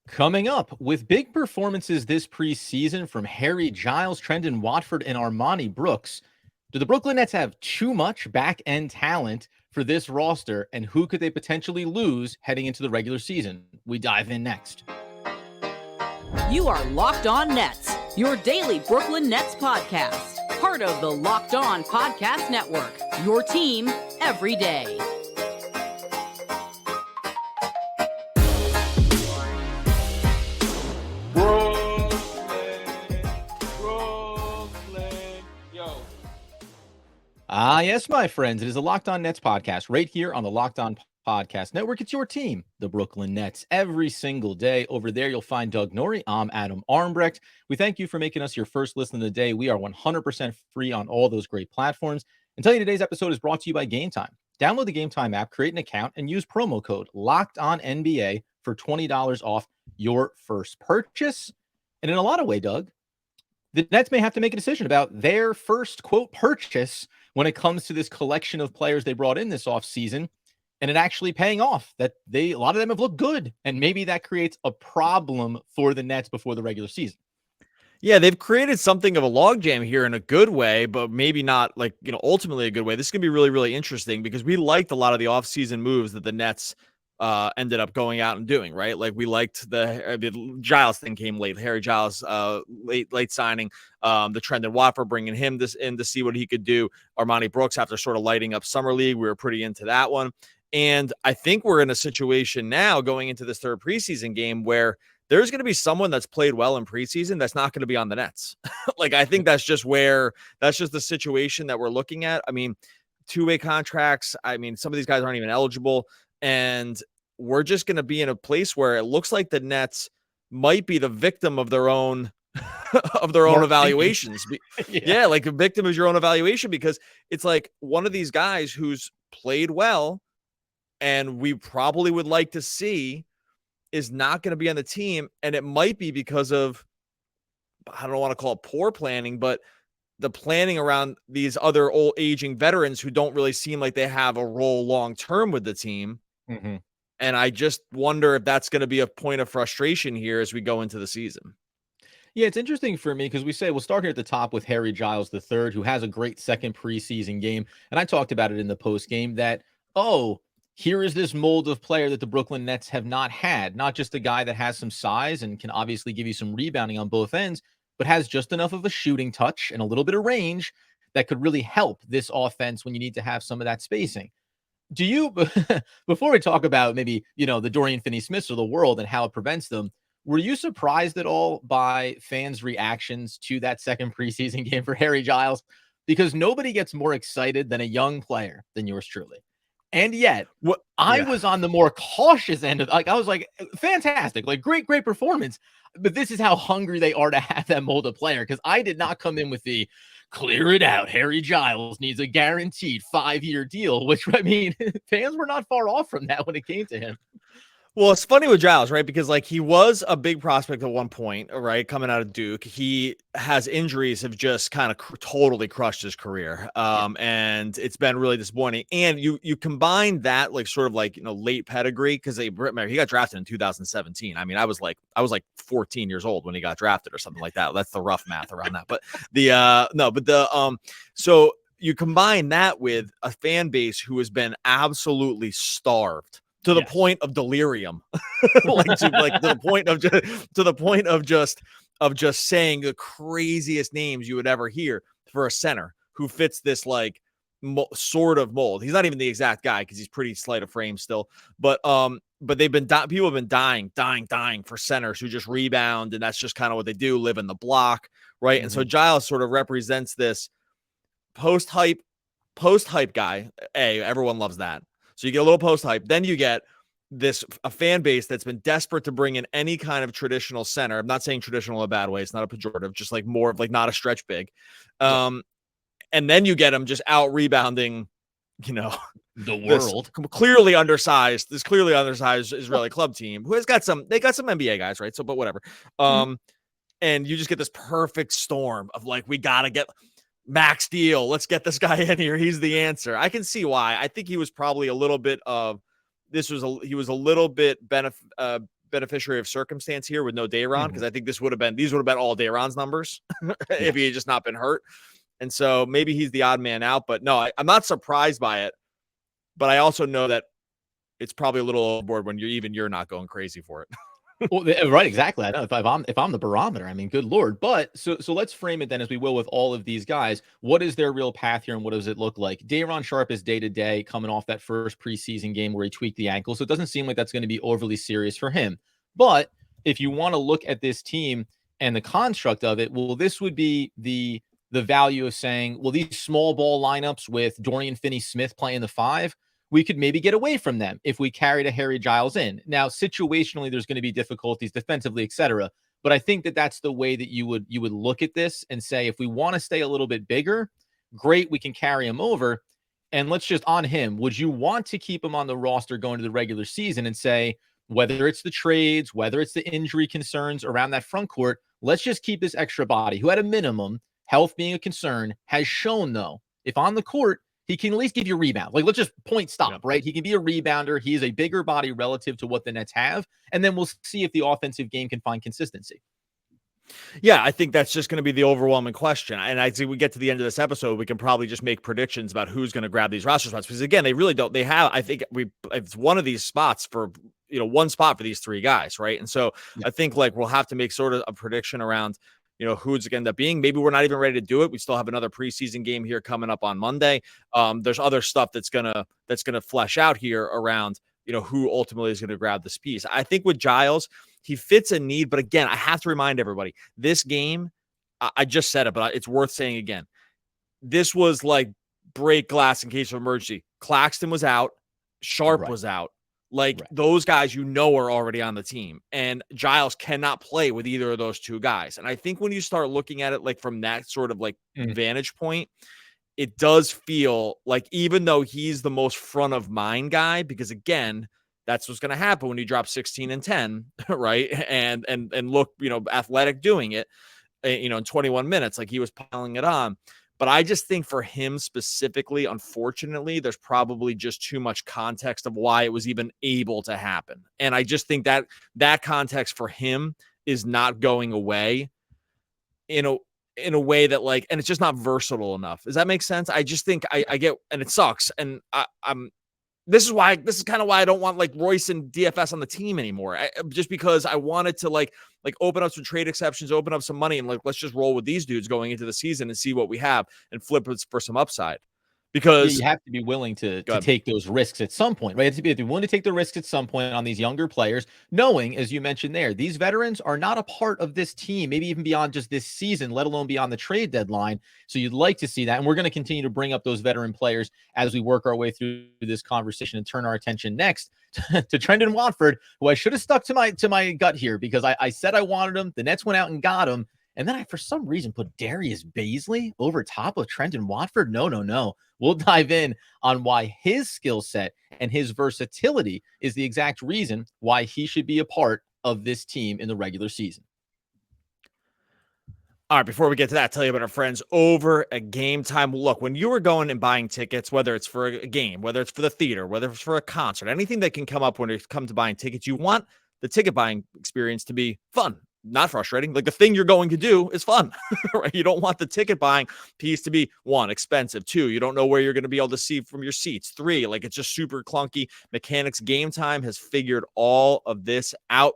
Coming up, with big performances this preseason from Harry Giles, Trendon Watford, and Armoni Brooks, do the Brooklyn Nets have too much back end talent for this roster, and who could they potentially lose heading into the regular season? We dive in next. You are Locked On Nets, your daily Brooklyn Nets podcast, part of the Locked On Podcast Network, your team every day. Yes, my friends, it is the Locked On Nets podcast right here on the Locked On Podcast Network. It's your team, the Brooklyn Nets, every single day. Over there, you'll find Doug Norrie. I'm Adam Armbrecht. We thank you for making us your first listen of the day. We are 100% free on all those great platforms. And tell you today's episode is brought to you by GameTime. Download the GameTime app, create an account, and use promo code LOCKEDONNBA for $20 off your first purchase. And in a lot of ways, Doug, the Nets may have to make a decision about their first, quote, purchase when it comes to this collection of players they brought in this offseason, and it actually paying off. That a lot of them have looked good, and maybe that creates a problem for the Nets before the regular season. Yeah, they've created something of a logjam here in a good way, but maybe not ultimately a good way. This is going to be really, really interesting because we liked a lot of the offseason moves that the Nets ended up going out and doing, right? Like we liked the Giles thing came late, Harry Giles, late signing, the Trendon Watford, bringing him in to see what he could do. Armoni Brooks, after sort of lighting up Summer League, we were pretty into that one. And I think we're in a situation now going into this third preseason game where there's going to be someone that's played well in preseason that's not going to be on the Nets. I think that's just the situation that we're looking at. I mean, two-way contracts. I mean, some of these guys aren't even eligible. And we're just going to be in a place where it looks like the Nets might be the victim of their own evaluations. Yeah, like a victim of your own evaluation, because it's like one of these guys who's played well and we probably would like to see is not going to be on the team. And it might be because of, I don't want to call it poor planning, but the planning around these other old aging veterans who don't really seem like they have a role long-term with the team. Mm-hmm. And I just wonder if that's going to be a point of frustration here as we go into the season. Yeah, it's interesting for me because we'll start here at the top with Harry Giles III, who has a great second preseason game. And I talked about it in the post game that, here is this mold of player that the Brooklyn Nets have not had. Not just a guy that has some size and can obviously give you some rebounding on both ends, but has just enough of a shooting touch and a little bit of range that could really help this offense when you need to have some of that spacing. Do you, before we talk about maybe, the Dorian Finney-Smiths of the world and how it prevents them, were you surprised at all by fans' reactions to that second preseason game for Harry Giles? Because nobody gets more excited than a young player than yours truly. And yet, I was on the more cautious end of, I was like, fantastic, great performance. But this is how hungry they are to have that mold of player. Because I did not come in with the clear it out, Harry Giles needs a guaranteed 5-year deal, which, I mean, fans were not far off from that when it came to him. Well, it's funny with Giles, right? Because he was a big prospect at one point, right? Coming out of Duke, he has injuries have just kind of totally crushed his career. And it's been really disappointing. And you combine that late pedigree, because he got drafted in 2017. I mean, I was like 14 years old when he got drafted or something like that. That's the rough math around that. But so you combine that with a fan base who has been absolutely starved to the point of delirium, to the point of just saying the craziest names you would ever hear for a center who fits this sort of mold. He's not even the exact guy because he's pretty slight of frame still, but people have been dying for centers who just rebound, and that's just kind of what they do, live in the block, right? Mm-hmm. And so Giles sort of represents this post hype guy. Everyone loves that. So you get a little post hype. Then you get a fan base that's been desperate to bring in any kind of traditional center. I'm not saying traditional in a bad way. It's not a pejorative, just more of not a stretch big. And then you get them just out rebounding, the world. This clearly undersized Israeli club team who has got some NBA guys, right? So, but whatever. And you just get this perfect storm of we got to get max deal. Let's get this guy in here. He's the answer. I can see why. I think he was probably a little bit of he was a little bit beneficiary of circumstance here with no Day'Ron, because I think these would have been all Day'Ron's numbers if he had just not been hurt. And so maybe he's the odd man out, but no, I'm not surprised by it. But I also know that it's probably a little overboard when you're not going crazy for it. Well, right, exactly. I know if I'm the barometer, I mean, good Lord. But so let's frame it then as we will with all of these guys. What is their real path here and what does it look like? Day'Ron Sharpe is day to day coming off that first preseason game where he tweaked the ankle. So it doesn't seem like that's going to be overly serious for him. But if you want to look at this team and the construct of it, well, this would be the value of saying, well, these small ball lineups with Dorian Finney-Smith playing the 5, we could maybe get away from them if we carried a Harry Giles in. Now, situationally, there's going to be difficulties defensively, etc. But I think that that's the way that you would look at this and say, if we want to stay a little bit bigger, great, we can carry him over. And let's just on him, would you want to keep him on the roster going to the regular season and say, whether it's the trades, whether it's the injury concerns around that front court, let's just keep this extra body who at a minimum, health being a concern, has shown though, if on the court, he can at least give you a rebound. Like, let's just point stop, right? He can be a rebounder. He is a bigger body relative to what the Nets have. And then we'll see if the offensive game can find consistency. Yeah, I think that's just going to be the overwhelming question. And I think we get to the end of this episode, we can probably just make predictions about who's going to grab these roster spots. Because again, they really don't. They have, I think it's one of these spots for, one spot for these 3 guys, right? And so I think like we'll have to make sort of a prediction around, who's going to end up being. Maybe we're not even ready to do it. We still have another preseason game here coming up on Monday. There's other stuff that's gonna flesh out here around, who ultimately is going to grab this piece. I think with Giles, he fits a need, but again, I have to remind everybody, this game, I just said it, but it's worth saying again. This was like break glass in case of emergency. Claxton was out, Sharpe was out. Like those guys, are already on the team, and Giles cannot play with either of those 2 guys. And I think when you start looking at it like from that sort of like vantage point, it does feel like even though he's the most front of mind guy, because again, that's what's going to happen when you drop 16 and 10, right? And look, athletic doing it, in 21 minutes, like he was piling it on. But I just think for him specifically, unfortunately, there's probably just too much context of why it was even able to happen. And I just think that context for him is not going away in a way that like, and it's just not versatile enough. Does that make sense? I just think I get, and it sucks. And this is kind of why I don't want like Royce and DFS on the team anymore. Just because I wanted to like open up some trade exceptions, open up some money, and like let's just roll with these dudes going into the season and see what we have and flip it for some upside. Because you have to be willing to take those risks at some point, right? You have to be willing to take the risks at some point on these younger players, knowing, as you mentioned there, these veterans are not a part of this team, maybe even beyond just this season, let alone beyond the trade deadline. So you'd like to see that. And we're going to continue to bring up those veteran players as we work our way through this conversation and turn our attention next to Trendon Watford, who I should have stuck to my gut here because I said I wanted him. The Nets went out and got him. And then I, for some reason, put Darius Baisley over top of Trendon Watford. No. We'll dive in on why his skill set and his versatility is the exact reason why he should be a part of this team in the regular season. All right, before we get to that, tell you about our friends over at GameTime. Look, when you are going and buying tickets, whether it's for a game, whether it's for the theater, whether it's for a concert, anything that can come up when it comes to buying tickets, you want the ticket buying experience to be fun, not frustrating. Like the thing you're going to do is fun, right? You don't want the ticket buying piece to be 1, expensive. 2, you don't know where you're going to be able to see from your seats. 3, like it's just super clunky mechanics. GameTime has figured all of this out.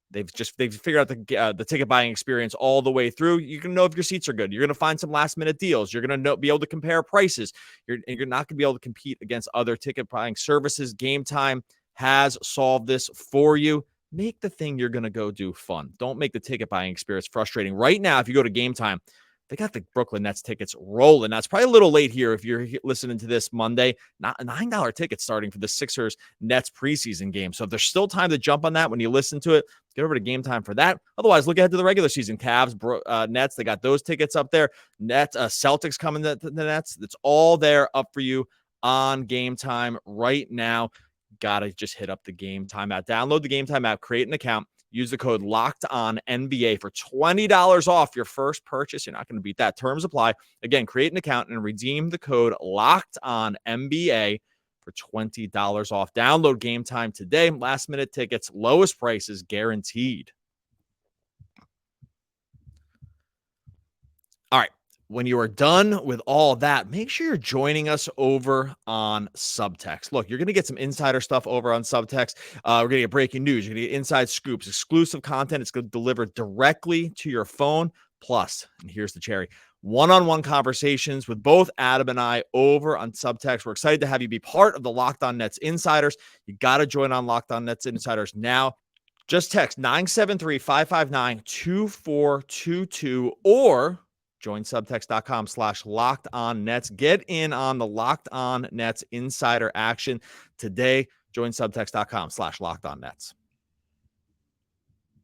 They've figured out the ticket buying experience all the way through. You can know if your seats are good. You're going to find some last minute deals. You're going to be able to compare prices. You're not going to be able to compete against other ticket buying services. GameTime has solved this for you. Make the thing you're going to go do fun. Don't make the ticket buying experience frustrating. Right now, if you go to GameTime, they got the Brooklyn Nets tickets rolling. Now, it's probably a little late here if you're listening to this Monday. Not a $9 ticket starting for the Sixers Nets preseason game. So if there's still time to jump on that when you listen to it, get over to GameTime for that. Otherwise, look ahead to the regular season. Cavs, Nets, they got those tickets up there. Nets, Celtics coming to the Nets. It's all there up for you on GameTime right now. Gotta just hit up the GameTime app. Download the GameTime app, create an account, use the code LOCKEDONNBA for $20 off your first purchase. You're not going to beat that. Terms apply. Again, create an account and redeem the code LOCKEDONNBA for for $20 off. Download Game Time today. Last minute tickets, lowest prices guaranteed. All right. When you are done with all that, make sure you're joining us over on Subtext. Look, you're going to get some insider stuff over on Subtext. We're going to get breaking news. You're going to get inside scoops, exclusive content. It's going to deliver directly to your phone. Plus, and here's the cherry, one-on-one conversations with both Adam and I over on Subtext. We're excited to have you be part of the Locked On Nets Insiders. You got to join on Locked On Nets Insiders now. Just text 973-559-2422 or join subtext.com/lockedonnets. Get in on the Locked On Nets insider action today. Join subtext.com/lockedonnets.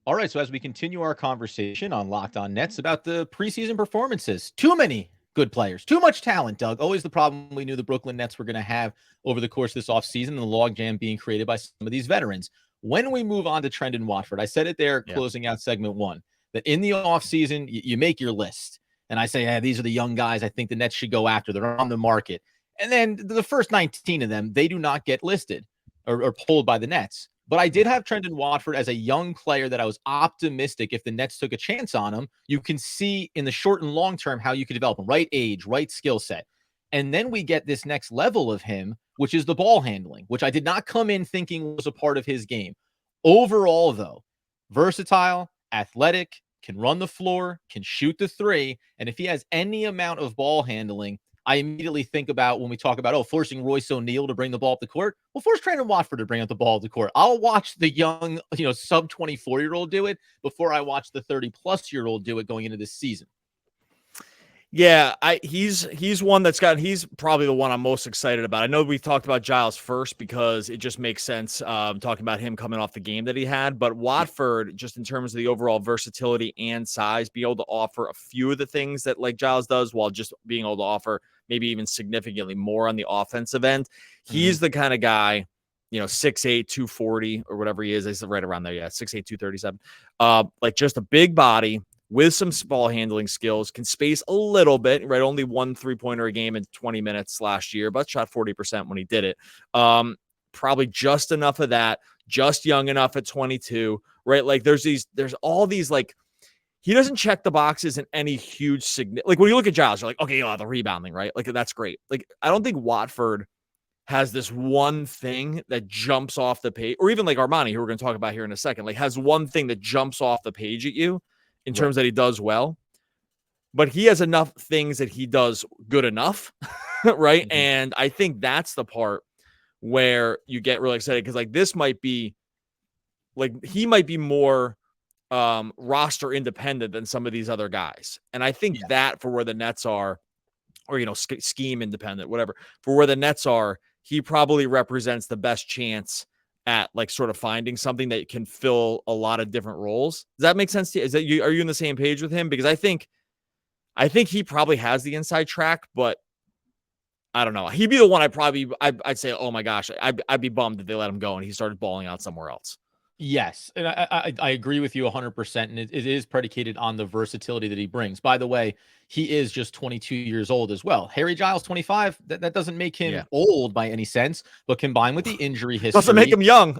All right, so as we continue our conversation on Locked On Nets about the preseason performances, too many good players, too much talent, Doug. Always the problem we knew the Brooklyn Nets were going to have over the course of this offseason, the logjam being created by some of these veterans. When we move on to Trendon Watford, I said it there closing out segment one, that in the offseason, you make your list. And I say, hey, these are the young guys I think the Nets should go after. They're on the market. And then the first 19 of them, they do not get listed or pulled by the Nets. But I did have Trendon Watford as a young player that I was optimistic if the Nets took a chance on him. You can see in the short and long term how you could develop him. Right age, right skill set. And then we get this next level of him, which is the ball handling, which I did not come in thinking was a part of his game. Overall, though, versatile, athletic, can run the floor, can shoot the three. And if he has any amount of ball handling, I immediately think about when we talk about, forcing Royce O'Neale to bring the ball up the court. Well, force Trendon Watford to bring up the ball up the court. I'll watch the young, sub 24-year-old do it before I watch the 30-plus-year-old do it going into this season. Yeah, he's one he's probably the one I'm most excited about. I know we talked about Giles first because it just makes sense talking about him coming off the game that he had, but Watford, just in terms of the overall versatility and size, be able to offer a few of the things that like Giles does while just being able to offer maybe even significantly more on the offensive end. He's the kind of guy, 6'8", 240 or whatever he is. He's right around there. Yeah, 6'8", 237. Like just a big body with some ball handling skills, can space a little bit, right? Only 1 3-pointer a game in 20 minutes last year, but shot 40% when he did it. Probably just enough of that, just young enough at 22, right? Like there's all these, like, he doesn't check the boxes in any huge like when you look at Giles, you're like, okay, the rebounding, right? Like that's great. Like I don't think Watford has this one thing that jumps off the page, or even like Armoni, who we're going to talk about here in a second, like has one thing that jumps off the page at you in terms that he does well, but he has enough things that he does good enough, right? And I think that's the part where you get really excited because like this might be, like he might be more roster independent than some of these other guys. And I think that for where the Nets are, or, scheme independent, whatever, for where the Nets are, he probably represents the best chance at like sort of finding something that can fill a lot of different roles. Does that make sense to you? Are you on the same page with him? Because I think he probably has the inside track, but I don't know. He'd be the one I'd say, oh my gosh, I'd be bummed if they let him go and he started balling out somewhere else. Yes, and I agree with you 100%, and it is predicated on the versatility that he brings. By the way, he is just 22 years old as well. Harry Giles, 25, that doesn't make him old by any sense, but combined with the injury history. Doesn't make him young.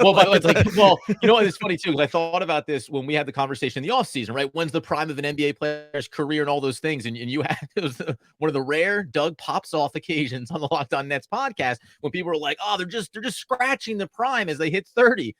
Well, it's funny too, because I thought about this when we had the conversation in the offseason, right? When's the prime of an NBA player's career and all those things? And you had it was one of the rare Doug pops off occasions on the Locked On Nets podcast when people were like, they're just scratching the prime as they hit 30.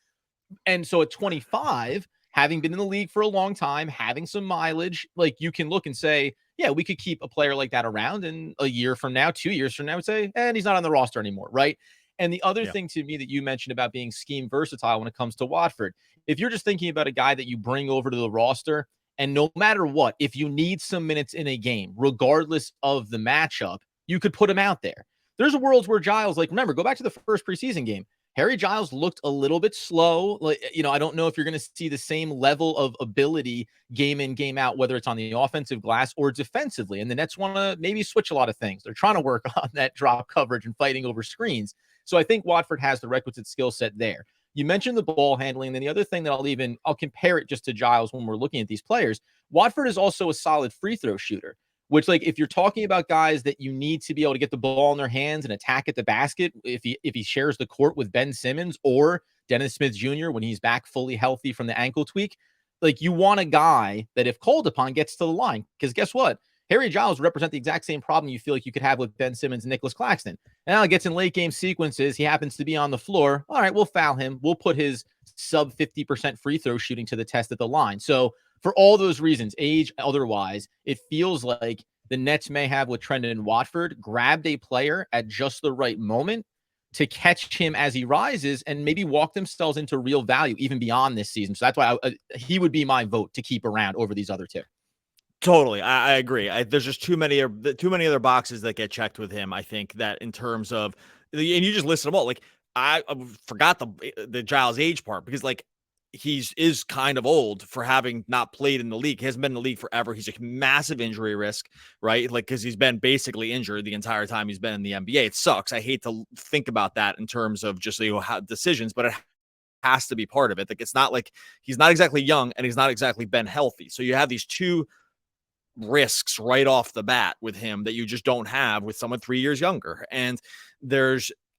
And so at 25, having been in the league for a long time, having some mileage, like you can look and say, yeah, we could keep a player like that around, and a year from now, 2 years from now, would say, and he's not on the roster anymore, right? And the other thing to me that you mentioned about being scheme versatile when it comes to Watford, if you're just thinking about a guy that you bring over to the roster, and no matter what, if you need some minutes in a game, regardless of the matchup, you could put him out there. There's worlds where Giles, like, remember, go back to the first preseason game. Harry Giles looked a little bit slow. Like, I don't know if you're going to see the same level of ability game in, game out, whether it's on the offensive glass or defensively. And the Nets want to maybe switch a lot of things. They're trying to work on that drop coverage and fighting over screens. So I think Watford has the requisite skill set there. You mentioned the ball handling. And then the other thing that I'll compare it just to Giles when we're looking at these players. Watford is also a solid free throw shooter, which, like, if you're talking about guys that you need to be able to get the ball in their hands and attack at the basket, if he shares the court with Ben Simmons or Dennis Smith Jr. when he's back fully healthy from the ankle tweak, like, you want a guy that, if called upon, gets to the line. Because guess what? Harry Giles represent the exact same problem you feel like you could have with Ben Simmons and Nicholas Claxton. Now it gets in late game sequences. He happens to be on the floor. All right, we'll foul him. We'll put his sub 50% free throw shooting to the test at the line. So for all those reasons, age, otherwise, it feels like the Nets may have, with Trendon Watford, grabbed a player at just the right moment to catch him as he rises and maybe walk themselves into real value even beyond this season. So that's why he would be my vote to keep around over these other two. Totally. I agree. There's just too many other boxes that get checked with him. I think that in terms of, and you just listed them all. Like, I forgot the Giles age part, because, like, is kind of old for having not played in the league. He hasn't been in the league forever. He's a massive injury risk, right? Like, because he's been basically injured the entire time he's been in the NBA. It sucks. I hate to think about that in terms of just, how decisions, but it has to be part of it. Like, it's not like he's not exactly young and he's not exactly been healthy. So you have these two risks right off the bat with him that you just don't have with someone 3 years younger. And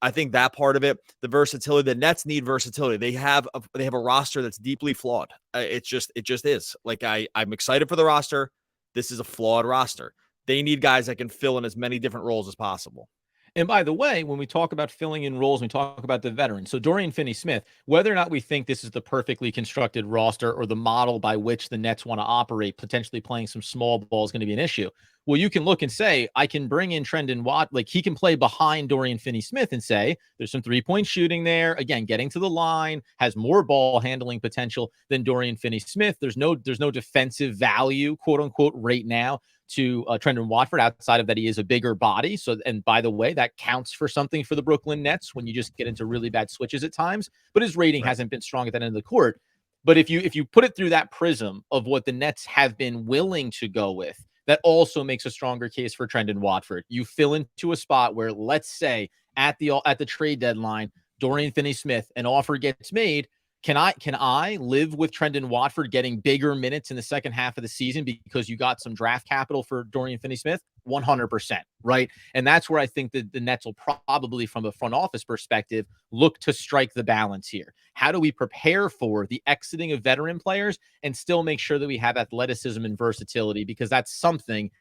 I think that part of it, the versatility, the Nets need versatility. They have a roster that's deeply flawed. It just is. Like, I'm excited for the roster. This is a flawed roster. They need guys that can fill in as many different roles as possible. And by the way, when we talk about filling in roles, we talk about the veterans. So Dorian Finney-Smith, whether or not we think this is the perfectly constructed roster or the model by which the Nets want to operate, potentially playing some small ball is going to be an issue. Well, you can look and say, I can bring in Trendon Watford, like, he can play behind Dorian Finney-Smith and say, there's some 3-point shooting there. Again, getting to the line, has more ball handling potential than Dorian Finney-Smith. There's no defensive value, quote unquote, right now to Trendon Watford, outside of that he is a bigger body. So, and by the way, that counts for something for the Brooklyn Nets when you just get into really bad switches at times. But his rating hasn't been strong at that end of the court. But if you put it through that prism of what the Nets have been willing to go with, that also makes a stronger case for Trendon Watford. You fill into a spot where, let's say, at the trade deadline, Dorian Finney-Smith, an offer gets made. Can I live with Trendon Watford getting bigger minutes in the second half of the season because you got some draft capital for Dorian Finney-Smith? 100%, right? And that's where I think that the Nets will probably, from a front office perspective, look to strike the balance here. How do we prepare for the exiting of veteran players and still make sure that we have athleticism and versatility? Because that's something,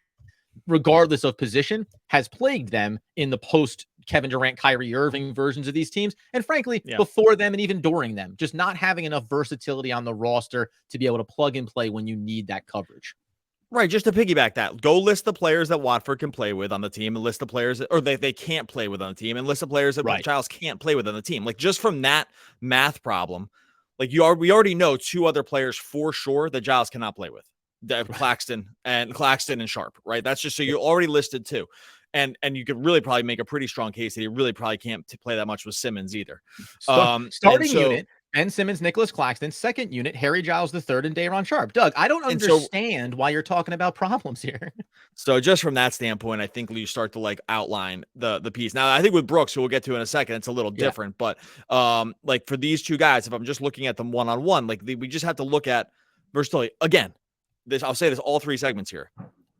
regardless of position, has plagued them in the post Kevin Durant, Kyrie Irving versions of these teams. And frankly, before them and even during them, just not having enough versatility on the roster to be able to plug and play when you need that coverage. Right. Just to piggyback that, go list the players that Watford can play with on the team, and list the players or they can't play with on the team, and list the players that Giles can't play with on the team. Like, just from that math problem, like, we already know two other players for sure that Giles cannot play with. Claxton and Sharp, right? That's just, so you already listed two. And you could really probably make a pretty strong case that he really probably can't play that much with Simmons either. Starting unit, Ben Simmons, Nicholas Claxton. Second unit, Harry Giles III and Day'Ron Sharpe. Doug, I don't understand why you're talking about problems here. So just from that standpoint, I think you start to, like, outline the piece. Now, I think with Brooks, who we'll get to in a second, it's a little different. But like, for these two guys, if I'm just looking at them one-on-one, like, we just have to look at versatility. Again, I'll say this all three segments here.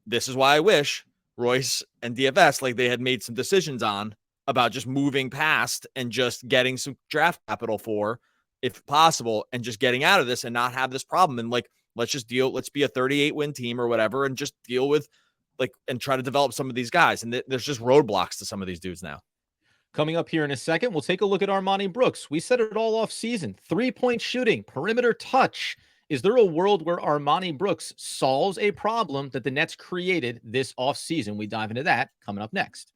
This is why I wish Royce and DFS, like, they had made some decisions on about just moving past and just getting some draft capital for, if possible, and just getting out of this and not have this problem. And, like, let's be a 38 win team or whatever, and just deal with, like, and try to develop some of these guys. And there's just roadblocks to some of these dudes now. Coming up here in a second, we'll take a look at Armoni Brooks. We said it all off season. 3-point shooting, perimeter touch. Is there a world where Armoni Brooks solves a problem that the Nets created this offseason? We dive into that coming up next.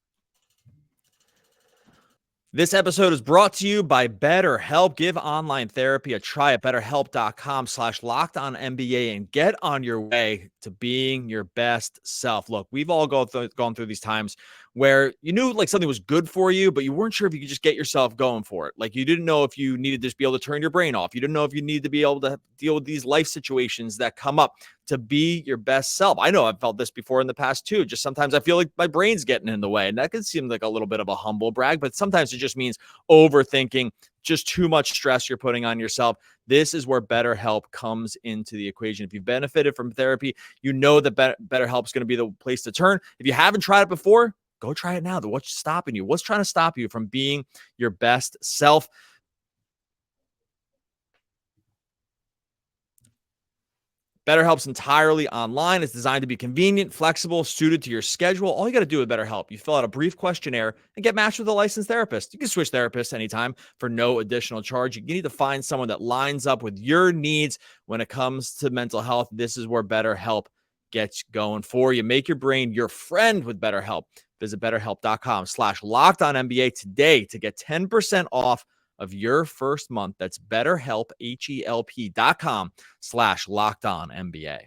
This episode is brought to you by BetterHelp. Give online therapy a try at BetterHelp.com/LockedOnNBA and get on your way to being your best self. Look, we've all gone through these times where you knew, like, something was good for you, but you weren't sure if you could just get yourself going for it. Like, you didn't know if you needed to just be able to turn your brain off. You didn't know if you needed to be able to deal with these life situations that come up to be your best self. I know I've felt this before in the past too. Just sometimes I feel like my brain's getting in the way, and that can seem like a little bit of a humble brag, but sometimes it just means overthinking just too much stress you're putting on yourself. This is where BetterHelp comes into the equation. If you've benefited from therapy, you know that BetterHelp is going to be the place to turn. If you haven't tried it before, go try it now. What's stopping you? What's trying to stop you from being your best self? BetterHelp's entirely online. It's designed to be convenient, flexible, suited to your schedule. All you got to do with BetterHelp, you fill out a brief questionnaire and get matched with a licensed therapist. You can switch therapists anytime for no additional charge. You need to find someone that lines up with your needs when it comes to mental health. This is where BetterHelp gets going for you. Make your brain your friend with BetterHelp. Visit BetterHelp.com/LockedOnNBA today to get 10% off of your first month. That's BetterHelp, HELP.com/LockedOnNBA.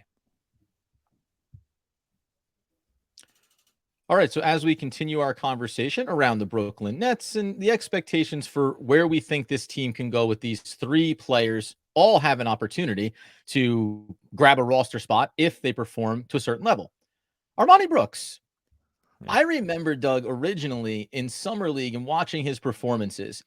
All right, so as we continue our conversation around the Brooklyn Nets and the expectations for where we think this team can go with these three players, all have an opportunity to grab a roster spot if they perform to a certain level. Armoni Brooks. I remember, Doug, originally in Summer League and watching his performances.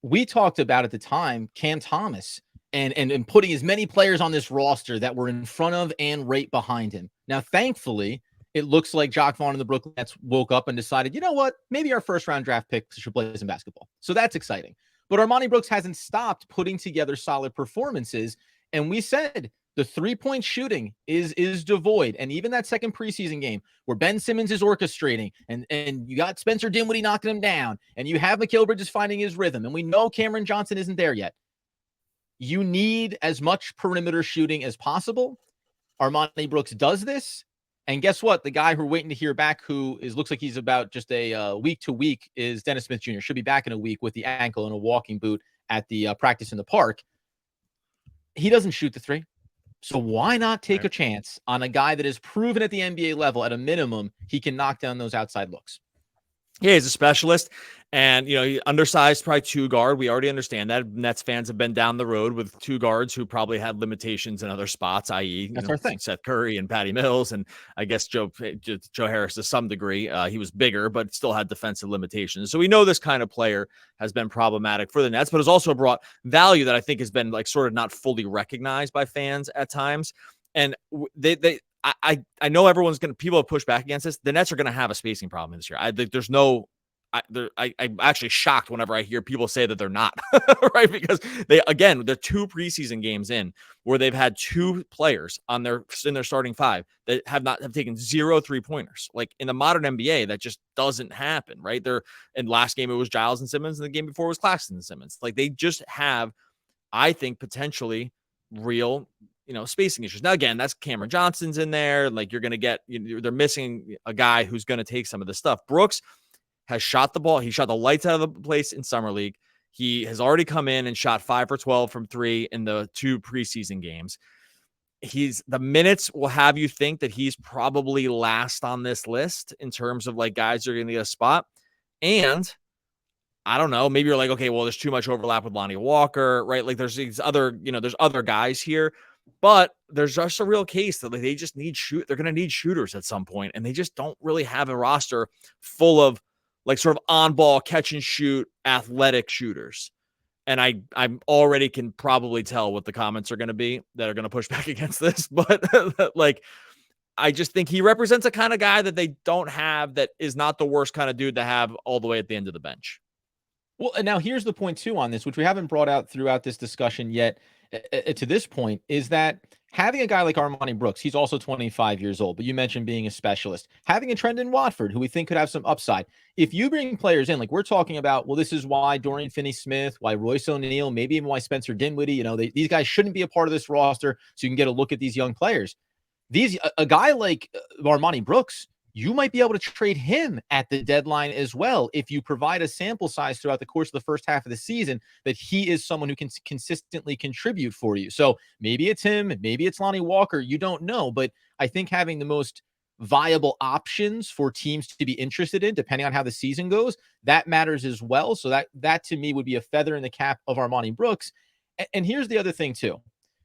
We talked about at the time Cam Thomas and putting as many players on this roster that were in front of and right behind him. Now, thankfully, it looks like Jacque Vaughn and the Brooklyn Nets woke up and decided, you know what, maybe our first round draft pick should play some basketball. So that's exciting. But Armoni Brooks hasn't stopped putting together solid performances. And we said the three-point shooting is devoid. And even that second preseason game where Ben Simmons is orchestrating and you got Spencer Dinwiddie knocking him down and you have Mikal Bridges finding his rhythm and we know Cameron Johnson isn't there yet. You need as much perimeter shooting as possible. Armoni Brooks does this. And guess what? The guy who we're waiting to hear back looks like he's about just a week to week is Dennis Smith Jr. Should be back in a week with the ankle and a walking boot at the practice in the park. He doesn't shoot the three. So why not take a chance on a guy that is proven at the NBA level at a minimum he can knock down those outside looks? Yeah, he's a specialist. And, undersized, probably two guard. We already understand that. Nets fans have been down the road with two guards who probably had limitations in other spots, i.e., Seth Curry and Patty Mills. And I guess Joe Harris to some degree. He was bigger, but still had defensive limitations. So we know this kind of player has been problematic for the Nets, but has also brought value that I think has been sort of not fully recognized by fans at times. And I know people have pushed back against this. The Nets are going to have a spacing problem this year. I'm actually shocked whenever I hear people say that they're not, right? Because they're two preseason games in where they've had two players in their starting five that have taken 0 3-pointers. Like in the modern NBA, that just doesn't happen, right? In last game it was Giles and Simmons, and the game before it was Claxton and Simmons. Like they just have, I think, potentially real spacing issues. Now, again, that's Cameron Johnson's in there. Like you're going to get, they're missing a guy who's going to take some of this stuff. Brooks has shot the ball. He shot the lights out of the place in Summer League. He has already come in and shot 5 for 12 from 3 in the 2 preseason games. The minutes will have you think that he's probably last on this list in terms of guys who are going to get a spot. And I don't know, maybe you're like, okay, well, there's too much overlap with Lonnie Walker, right? Like there's these other, there's other guys here. But there's just a real case that they just they're going to need shooters at some point, and they just don't really have a roster full of sort of on-ball catch and shoot athletic shooters. And I already can probably tell what the comments are going to be that are going to push back against this, but I just think he represents a kind of guy that they don't have, that is not the worst kind of dude to have all the way at the end of the bench. Well, and now here's the point too on this, which we haven't brought out throughout this discussion yet. To this point, is that having a guy like Armoni Brooks, he's also 25 years old, but you mentioned being a specialist, having a Trendon Watford, who we think could have some upside. If you bring players in, like we're talking about, well, this is why Dorian Finney-Smith, why Royce O'Neale, maybe even why Spencer Dinwiddie, these guys shouldn't be a part of this roster, so you can get a look at these young players. A guy like Armoni Brooks, you might be able to trade him at the deadline as well if you provide a sample size throughout the course of the first half of the season that he is someone who can consistently contribute for you. So maybe it's him, maybe it's Lonnie Walker, you don't know. But I think having the most viable options for teams to be interested in, depending on how the season goes, that matters as well. So that to me would be a feather in the cap of Armoni Brooks. And here's the other thing too.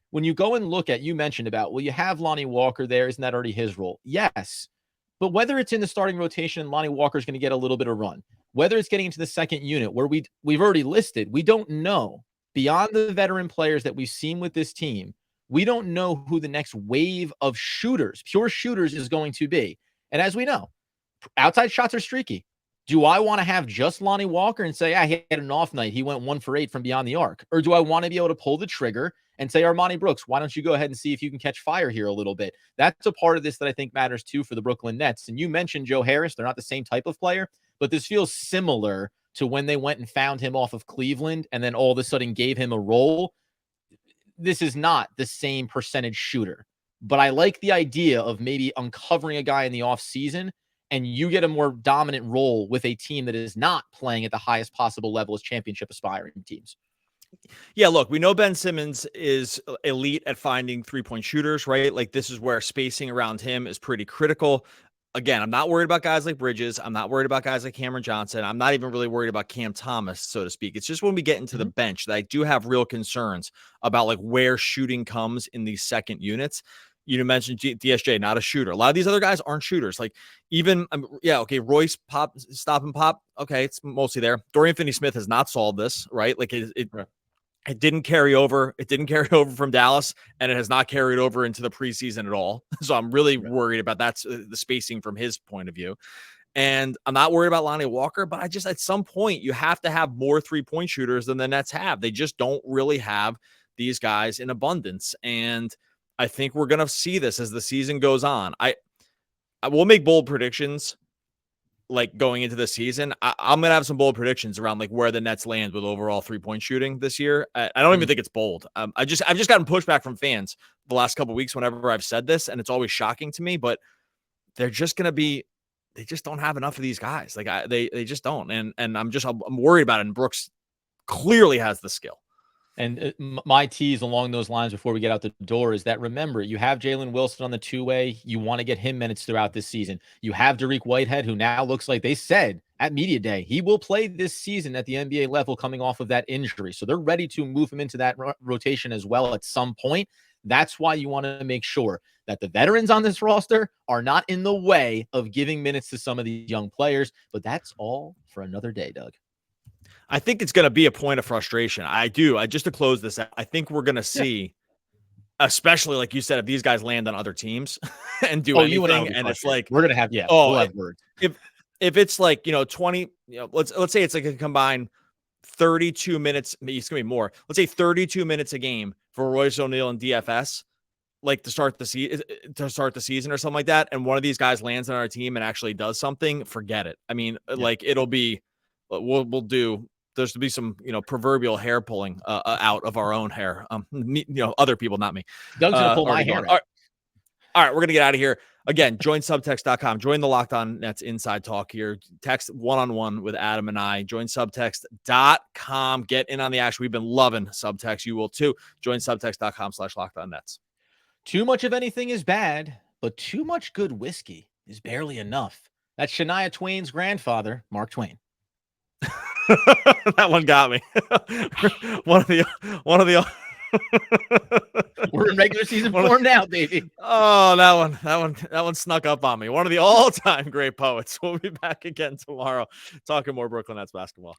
When you go and look at, you mentioned about, well, you have Lonnie Walker there. Isn't that already his role? Yes. But whether it's in the starting rotation, Lonnie Walker is going to get a little bit of run. whether it's getting into the second unit where we've already listed, we don't know beyond the veteran players that we've seen with this team. We don't know who the next wave of shooters, pure shooters, is going to be. And as we know, outside shots are streaky. Do I want to have just Lonnie Walker and say, he had an off night, he went 1 for 8 from beyond the arc? Or do I want to be able to pull the trigger and say, Armoni Brooks, why don't you go ahead and see if you can catch fire here a little bit? That's a part of this that I think matters too for the Brooklyn Nets. And you mentioned Joe Harris. They're not the same type of player, but this feels similar to when they went and found him off of Cleveland and then all of a sudden gave him a role. This is not the same percentage shooter, but I like the idea of maybe uncovering a guy in the offseason and you get a more dominant role with a team that is not playing at the highest possible level as championship aspiring teams. Yeah, look, we know Ben Simmons is elite at finding three-point shooters, right? Like, this is where spacing around him is pretty critical. Again, I'm not worried about guys like Bridges. I'm not worried about guys like Cameron Johnson. I'm not even really worried about Cam Thomas, so to speak. It's just when we get into the bench that I do have real concerns about like where shooting comes in these second units. You mentioned DSJ, not a shooter. A lot of these other guys aren't shooters. Like even, Royce stop and pop. Okay, it's mostly there. Dorian Finney-Smith has not solved this, right? Like it didn't carry over. It didn't carry over from Dallas, and it has not carried over into the preseason at all. So I'm really worried about that's the spacing from his point of view. And I'm not worried about Lonnie Walker, but I just, at some point, you have to have more three-point shooters than the Nets have. They just don't really have these guys in abundance. And I think we're going to see this as the season goes on. I will make bold predictions like going into the season. I'm going to have some bold predictions around like where the Nets land with overall 3-point shooting this year. I don't even think it's bold. I've just gotten pushback from fans the last couple of weeks whenever I've said this, and it's always shocking to me, but they're just going to be, they just don't have enough of these guys. Like they just don't. And I'm worried about it. And Brooks clearly has the skill. And my tease along those lines before we get out the door is that, remember, you have Jalen Wilson on the two-way. You want to get him minutes throughout this season. You have Dariq Whitehead, who now looks like they said at media day he will play this season at the NBA level coming off of that injury. So they're ready to move him into that rotation as well at some point. That's why you want to make sure that the veterans on this roster are not in the way of giving minutes to some of these young players. But that's all for another day, Doug. I think it's going to be a point of frustration. Just to close this out, I think we're going to see, especially like you said, if these guys land on other teams and do anything, and it's like, we're going to have, we'll have words. If it's like, 20, let's say it's like a combined 32 minutes, maybe it's going to be more. Let's say 32 minutes a game for Royce O'Neale and DFS, like to start the season or something like that. And one of these guys lands on our team and actually does something, forget it. I mean, like it'll be, we'll do, there's to be some, proverbial hair pulling out of our own hair. Other people, not me. Doug's going to pull my hair out. All right, we're going to get out of here. Again, join subtext.com. Join the Locked On Nets Inside Talk here. Text one-on-one with Adam and I. Join subtext.com. Get in on the action. We've been loving subtext. You will too. Join subtext.com/LockedOnNets. Too much of anything is bad, but too much good whiskey is barely enough. That's Shania Twain's grandfather, Mark Twain. That one got me. one of the We're in regular season form now, baby. Oh, that one snuck up on me. One of the all-time great poets. We'll be back again tomorrow talking more Brooklyn Nets basketball.